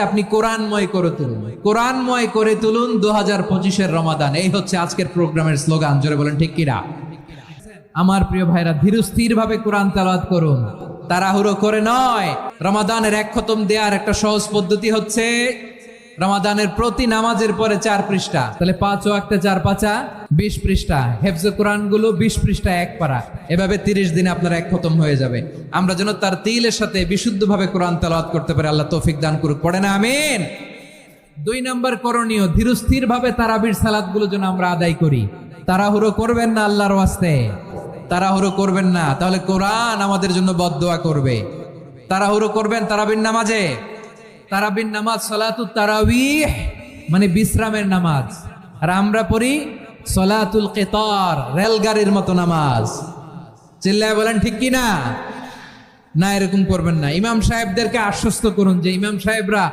আপনি কোরআনময় করে তুলুন, কোরআনময় করে তুলুন 2025-এর রমাদান। এই হচ্ছে আজকের প্রোগ্রামের স্লোগান। জোরে বলেন ঠিক কিনা? আমার প্রিয় ভাইরা, ধীরস্থির ভাবে কোরআন তেলাওয়াত করুন, তাড়াহুড়ো করে নয়। রমাদানের এক খতম দেওয়ার একটা সহজ পদ্ধতি হচ্ছে রমাদানের প্রতি নামাজের পরে 4 পৃষ্ঠা, তাহলে 5 ওয়াক্তে 4 পাঁচা 20 পৃষ্ঠা, হেফজে কোরআন গুলো 20 পৃষ্ঠা এক পারা, এভাবে 30 দিনে আপনার এক খতম হয়ে যাবে। আমরা যেন তার তিলের সাথে বিশুদ্ধভাবে কোরআন তেলাওয়াত করতে পারি, আল্লাহ তৌফিক দান করুক। পড়ে না আমিন। 2 নম্বর করণীয়, ধীরস্থির ভাবে তারাবির সালাত গুলো যেন আমরা আদায় করি। তাড়াহুড়ো করবেন না আল্লাহর ওয়াস্তে, তাড়াহুড়ো করবেন না, তাহলে কোরআন আমাদের জন্য বদদোয়া করবে। তাড়াহুড়ো করবেন তারাবির নামাজে। তারাবির নামাজ সালাতুত তারাবিহ মানে বিশ্রামের নামাজ, আর আমরা পড়ি সালাতুল কিতার, রেলগাড়ির মতো নামাজ। চিল্লায় বলেন ঠিক কি না? না, এরকম করবেন না। ইমাম সাহেবদেরকে আশ্বস্ত করুন যে ইমাম সাহেবরা